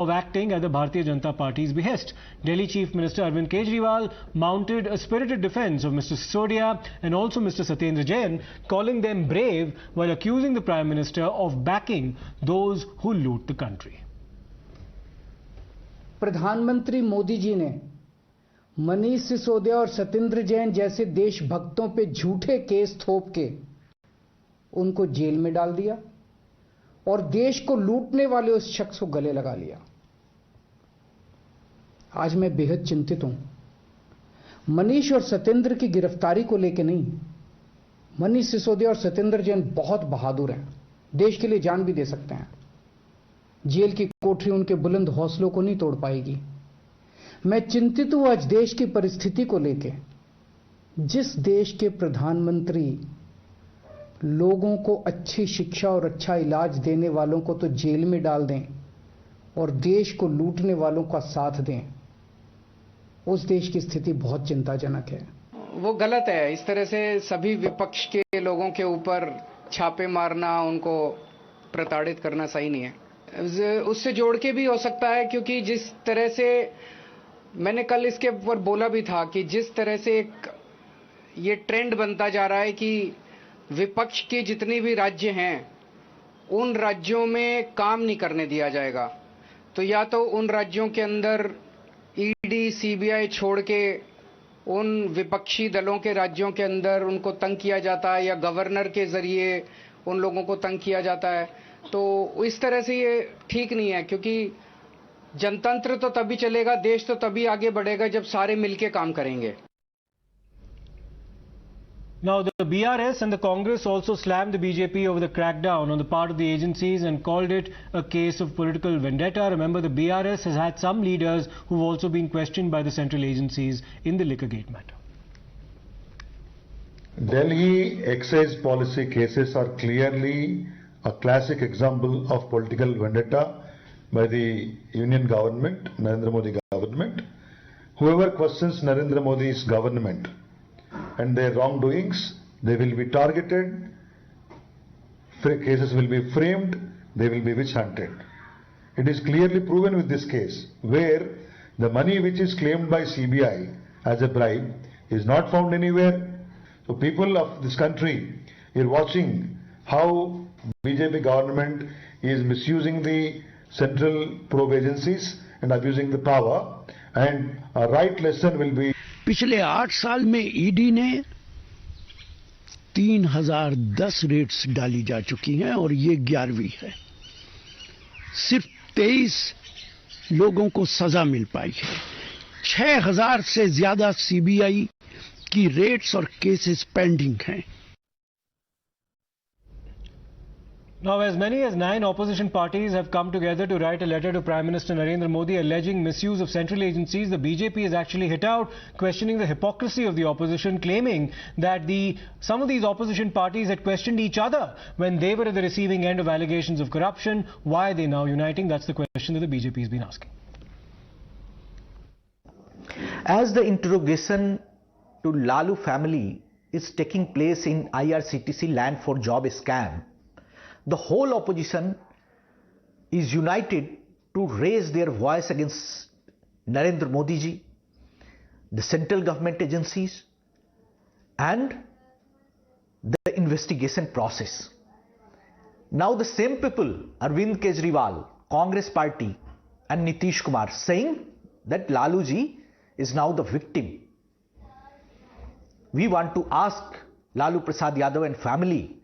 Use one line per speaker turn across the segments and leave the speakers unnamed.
of acting at the Bhartiya Janata Party's behest. Delhi Chief Minister Arvind Kejriwal mounted a spirited defence of Mr. Sisodia and also Mr. Satyendra Jain, calling them brave while accusing the Prime Minister of backing those who loot the country.
प्रधानमंत्री मोदी जी ने मनीष सिसोदिया और सत्येंद्र जैन जैसे देशभक्तों पे झूठे case थोप के उनको jail में डाल दिया और देश को लूटने वाले उस शख्स को गले लगा लिया। आज मैं बेहद चिंतित हूं। मनीष और सत्येंद्र की गिरफ्तारी को लेकर नहीं, मनीष सिसोदिया और सत्येंद्र जैन बहुत बहादुर हैं, देश के लिए जान भी दे सकते हैं। जेल की कोठरी उनके बुलंद हौसलों को नहीं तोड़ पाएगी। मैं चिंतित हूं आज देश की परिस्थिति को लेकर। जिस देश के प्रधानमंत्री लोगों को अच्छी शिक्षा और अच्छा इलाज देने वालों को तो जेल में डाल दें और देश को लूटने वालों का साथ दें, उस देश की स्थिति बहुत चिंताजनक है।
वो गलत है। इस तरह से सभी विपक्ष के लोगों के ऊपर छापे मारना, उनको प्रताड़ित करना सही नहीं है। उससे जोड़ के भी हो सकता है, क्योंकि जिस तरह से मैंने कल इसके ऊपर बोला भी था कि जिस तरह से ये ट्रेंड बनता जा रहा है कि विपक्ष के जितने भी राज्य हैं उन राज्यों में काम नहीं करने दिया जाएगा, तो या तो उन राज्यों के अंदर ईडी सीबीआई छोड़ के उन विपक्षी दलों के राज्यों के अंदर उनको तंग किया जाता है या गवर्नर के जरिए उन लोगों को तंग किया जाता है। तो इस तरह से ये ठीक नहीं है, क्योंकि जनतंत्र तो तभी चलेगा, देश तो तभी आगे बढ़ेगा जब सारे मिलके काम करेंगे।
Now, the BRS and the Congress also slammed the BJP over the crackdown on the part of the agencies and called it a case of political vendetta. Remember, the BRS has had some leaders who've also been questioned by the central agencies in the Liquorgate matter.
Delhi excise policy cases are clearly a classic example of political vendetta by the Union government, Narendra Modi government. Whoever questions Narendra Modi's government and their wrongdoings, they will be targeted, cases will be framed, they will be witch hunted. It is clearly proven with this case, where the money which is claimed by CBI as a bribe is not found anywhere. So people of this country are watching how BJP government is misusing the central probe agencies and abusing the power, and a right lesson will be.
पिछले 8 साल में ED ने 3010 Reds डाली जा चुकी हैं और ये 11वीं है। सिर्फ 23 लोगों को सजा मिल पाई है। 6000 से ज्यादा सीबीआई की रेड्स और केसेस पेंडिंग हैं।
Now, as many as 9 opposition parties have come together to write a letter to Prime Minister Narendra Modi alleging misuse of central agencies, the BJP has actually hit out, questioning the hypocrisy of the opposition, claiming that some of these opposition parties had questioned each other when they were at the receiving end of allegations of corruption. Why are they now uniting? That's the question that the BJP has been asking.
As the interrogation to Lalu family is taking place in IRCTC land for job scam, the whole opposition is united to raise their voice against Narendra Modi ji, the central government agencies and the investigation process. Now the same people, Arvind Kejriwal, Congress party and Nitish Kumar, saying that Lalu ji is now the victim. We want to ask Lalu Prasad Yadav and family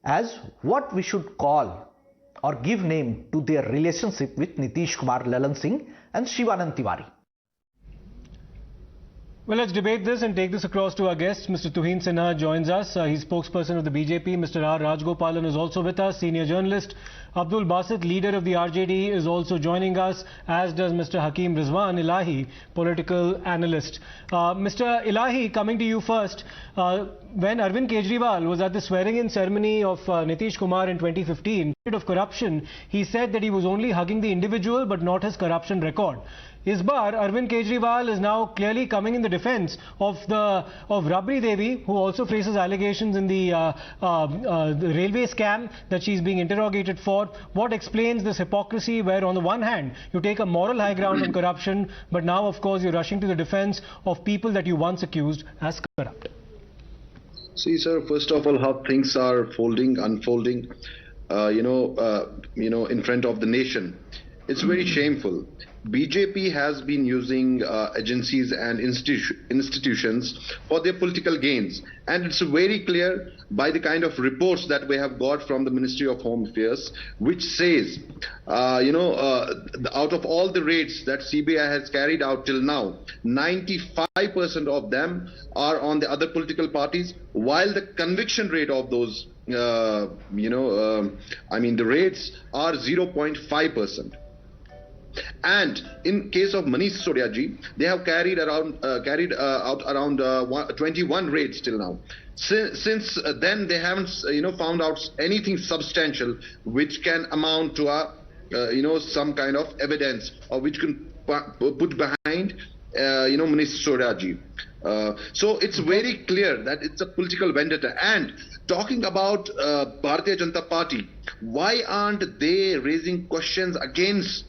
as what we should call or give name to their relationship with Nitish Kumar, Lalan Singh and Shivanand Tiwari.
Well, let's debate this and take this across to our guests. Mr. Tuhin Sinha joins us. He's spokesperson of the BJP. Mr. R. Rajgopalan is also with us, senior journalist. Abdul Basit, leader of the RJD, is also joining us, as does Mr. Hakeem Rizwan Ilahi, political analyst. Mr. Ilahi, coming to you first. When Arvind Kejriwal was at the swearing-in ceremony of Nitish Kumar in 2015, of corruption, he said that he was only hugging the individual but not his corruption record. Is bar Arvind Kejriwal is now clearly coming in the defense of Rabri Devi, who also faces allegations in the railway scam that she's being interrogated for. What explains this hypocrisy where on the one hand you take a moral high ground on corruption, but now of course you're rushing to the defense of people that you once accused as corrupt?
See, sir, first of all, how things are unfolding, in front of the nation. It's very shameful. BJP has been using agencies and institutions for their political gains. And it's very clear by the kind of reports that we have got from the Ministry of Home Affairs, which says, out of all the raids that CBI has carried out till now, 95% of them are on the other political parties, while the conviction rate of those, the raids are 0.5%. And in case of Manish Sisodia ji, they have carried out around 21 raids till now. Since then, they haven't found out anything substantial which can amount to a some kind of evidence or which can put behind Manish Sisodia ji. So it's very clear that it's a political vendetta. And talking about Bhartiya Janata Party, why aren't they raising questions against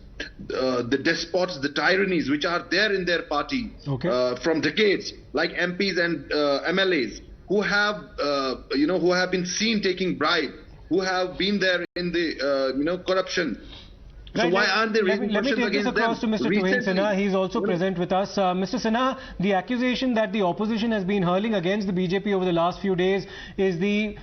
the despots, the tyrannies which are there in their party from decades, like MPs and MLAs who have been seen taking bribe, who have been there in the corruption. So why aren't they raising questions against them?
Let me take this across to Mr. Tuhin Sinha. He's also present with us. Mr. Sinha, the accusation that the opposition has been hurling against the BJP over the last few days is the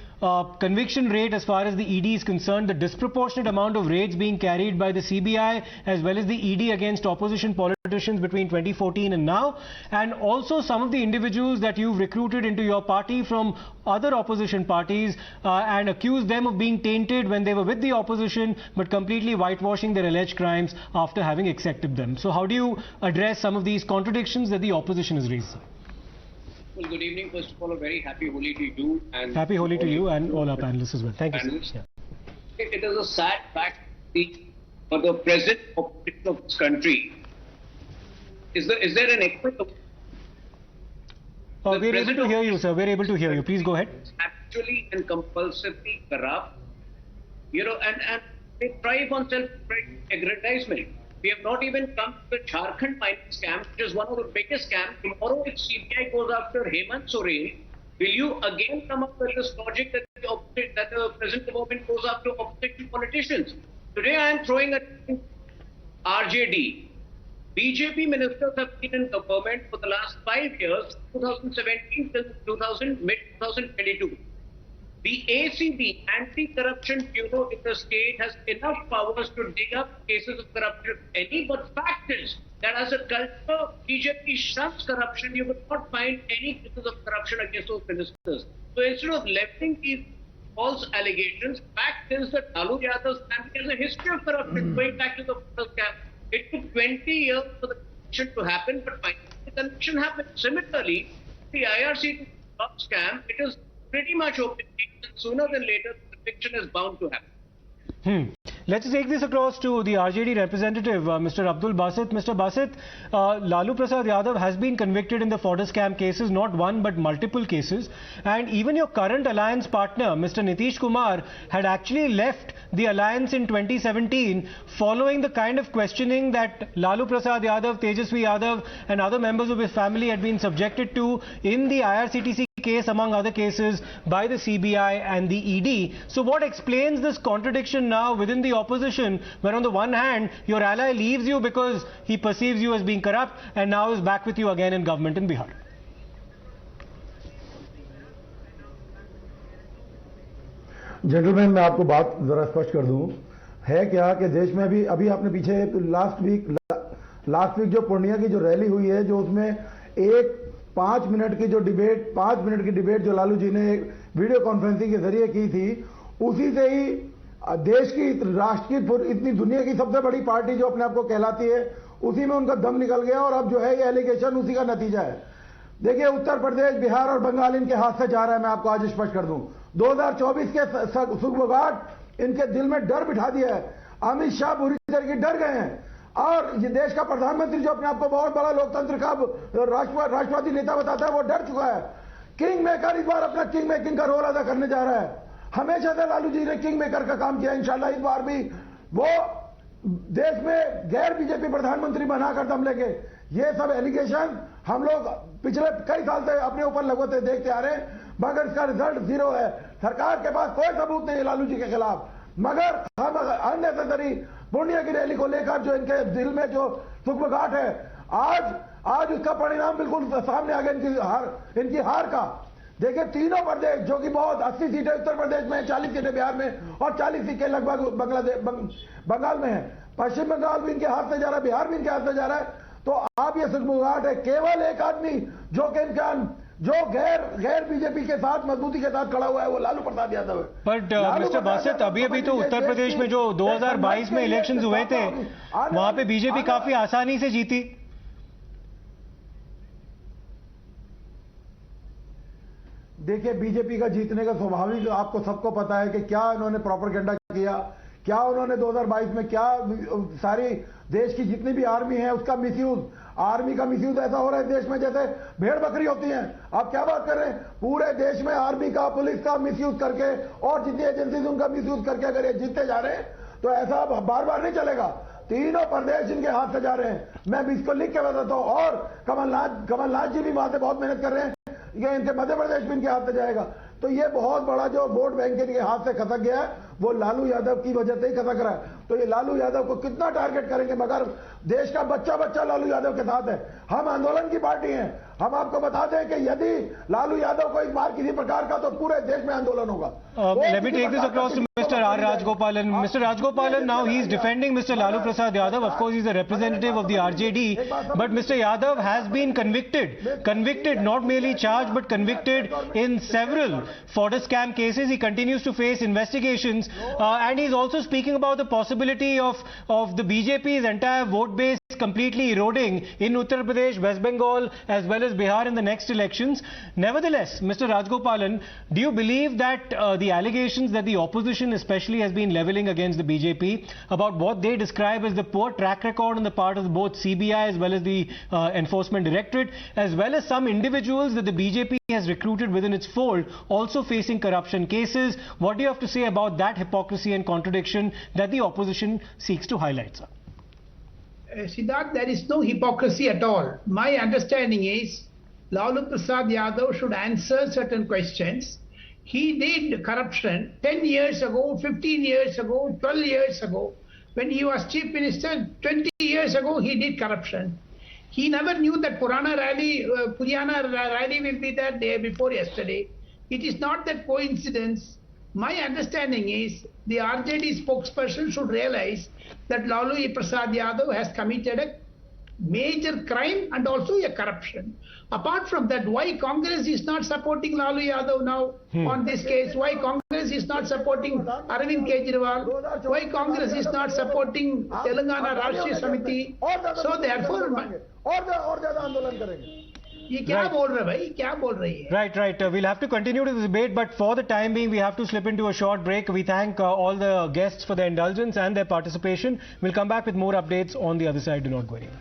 conviction rate as far as the ED is concerned, the disproportionate amount of raids being carried by the CBI as well as the ED against opposition politicians between 2014 and now, and also some of the individuals that you've recruited into your party from other opposition parties and accused them of being tainted when they were with the opposition but completely whitewashing their alleged crimes after having accepted them. So how do you address some of these contradictions that the opposition has raised?
Well, good evening. First of all, a very happy Holi to you. And
happy Holi to you and all our panelists as well. Thank you, sir. Yeah.
It is a sad fact for the present opposition of this country. Is there an equal?
We're able to hear you, sir. We're able to hear you. Please go ahead.
Actually and compulsively corrupt, and they thrive on self-aggrandizement. We have not even come to the Jharkhand mining scam, which is one of the biggest scams. Tomorrow, if CBI goes after Hemant Soren, will you again come up with this logic that the present government goes after opposition politicians? Today, I am throwing at RJD. BJP ministers have been in government for the last 5 years, 2017 till mid-2022. The ACB, Anti-Corruption Bureau in the state, has enough powers to dig up cases of corruption but fact is that as a culture, BJP shuns corruption. You will not find any cases of corruption against those ministers. So instead of leveling these false allegations, fact is that Lalu Yadav's family has a history of corruption going back to the first scam. It took 20 years for the conviction to happen, but finally the conviction happened. Similarly, the IRCTC scam, it is pretty much open. Sooner than later, the conviction is bound to happen.
Let's take this across to the RJD representative, Mr. Abdul Basit. Mr. Basit, Lalu Prasad Yadav has been convicted in the fodder scam cases, not one but multiple cases. And even your current alliance partner, Mr. Nitish Kumar, had actually left the alliance in 2017 following the kind of questioning that Lalu Prasad Yadav, Tejasvi Yadav and other members of his family had been subjected to in the IRCTC case, among other cases, by the CBI and the ED. So what explains this contradiction now within the opposition, where on the one hand your ally leaves you because he perceives you as being corrupt and now is back with you again in government in Bihar?
Gentleman, मैं आपको बात जरा स्पष्ट कर दूं, है क्या कि देश में अभी आपने पीछे लास्ट वीक जो पूर्णिया की जो रैली हुई है, जो उसमें एक 5 मिनट की डिबेट जो लालू जी ने वीडियो कॉन्फ्रेंसिंग के जरिए की थी, उसी से ही देश की, राष्ट्र की, इतनी दुनिया की सबसे बड़ी पार्टी जो अपने आप को कहलाती है, उसी में उनका दम निकल गया और अब जो है ये एलिगेशन उसी का नतीजा है. देखिए, उत्तर प्रदेश, बिहार और बंगाल इनके हाथ से जा रहा है. मैं आपको आज स्पष्ट कर दूं, 2024 के सुगबुगाहट इनके दिल में डर बिठा दिया है. अमित शाह बुरी तरह डर गए हैं. और ये देश का प्रधानमंत्री जो अपने आप को बहुत बड़ा लोकतंत्र का राष्ट्रवादी नेता बताता है, वो डर चुका है। किंग मेकर इस बार अपना किंग मेकिंग का रोल अदा करने जा रहा है। हमेशा से लालू जी ने किंग मेकर का काम किया, इंशाल्लाह इस बार भी वो देश में गैर बीजेपी प्रधानमंत्री बनाकर दम लेंगे। ये सब एलिगेशन हम लोग पिछले कई साल से अपने ऊपर लगवाते देखते आ रहे हैं, मगर इसका रिजल्ट जीरो है। सरकार के पास कोई सबूत नहीं है लालू जी के खिलाफ, मगर हम अननेसेसरी पुण्य की रैली को लेकर जो इनके दिल में जो सुखगाहट है, आज उसका परिणाम बिल्कुल सामने आ गया इनकी हार का। देखिए तीनों प्रदेश जो कि बहुत 80 सीटें उत्तर प्रदेश में, 40 सीटें बिहार में और 40 सीटें लगभग बंगाल में है। पश्चिम बंगाल भी इनके हाथ से जा रहा है, बिहार भी इनके हाथ से जा रहा है। तो आप ये सुखगाहट है, केवल एक आदमी जो गैर बीजेपी के साथ मजबूती के साथ खड़ा हुआ है वो लालू प्रसाद यादव है।
बट मिस्टर बासित, अभी तो उत्तर प्रदेश में जो 2022 में इलेक्शंस हुए थे, वहां पे बीजेपी काफी आसानी से जीती।
देखिए बीजेपी का जीतने का स्वाभाविक आपको सबको पता है कि क्या इन्होंने प्रोपेगेंडा किया, क्या उन्होंने 2022 में क्या सारी देश की जितनी भी आर्मी है उसका मिसयूज, आर्मी का मिसयूज ऐसा हो रहा है देश में जैसे भेड़ बकरी होती हैं। आप क्या बात कर रहे हैं? पूरे देश में आर्मी का, पुलिस का मिसयूज करके और जितनी एजेंसीज उनका मिसयूज करके अगर ये जीतते जा रहे हैं तो ऐसा बार बार नहीं चलेगा। तीनों प्रदेश इनके हाथ से जा रहे हैं, मैं भी इसको लिख के बताता हूं। और कमलनाथ जी भी वहां से बहुत मेहनत कर रहे हैं, ये इनके मध्य प्रदेश भी इनके हाथ से जाएगा। तो ये बहुत बड़ा जो वोट बैंक इनके हाथ से खसक गया है वो लालू यादव की वजह से ही खसक रहा है। तो ये लालू यादव को कितना टारगेट करेंगे, मगर देश का बच्चा लालू यादव के साथ है। हम आंदोलन की पार्टी हैं, हम आपको बता दें कि यदि लालू यादव को इस बार किसी प्रकार का, तो पूरे देश में आंदोलन होगा।
Let me take this across to Mr. R. Rajgopalan. Mr. Rajgopalan, now he is defending Mr. Lalu Prasad Yadav. Of course, he is a representative of the RJD, but Mr. Yadav has been convicted, not merely charged, but convicted in several fodder scam cases. He continues to face investigations, and he is also speaking about the possibility of the BJP's entire vote base completely eroding in Uttar Pradesh, West Bengal, as well as Bihar in the next elections. Nevertheless, Mr. Rajgopalan, do you believe that the allegations that the opposition especially has been leveling against the BJP about what they describe as the poor track record on the part of both CBI as well as the Enforcement Directorate, as well as some individuals that the BJP has recruited within its fold, also facing corruption cases, what do you have to say about that hypocrisy and contradiction that the opposition seeks to highlight, sir?
Siddharth, there is no hypocrisy at all. My understanding is Lalu Prasad Yadav should answer certain questions. He did corruption 10 years ago, 15 years ago, 12 years ago. When he was Chief Minister, 20 years ago, he did corruption. He never knew that Purana rally will be there day before yesterday. It is not that coincidence. My understanding is the RJD spokesperson should realize that Lalu Prasad Yadav has committed a major crime and also a corruption. Apart from that, why Congress is not supporting Lalu Yadav now on this case? Why Congress is not supporting Arvind Kejriwal? Why Congress is not supporting Telangana Rashtriya Samiti? So therefore,
Right. We'll have to continue to this debate, but for the time being, we have to slip into a short break. We thank all the guests for their indulgence and their participation. We'll come back with more updates on the other side. Do not go anywhere.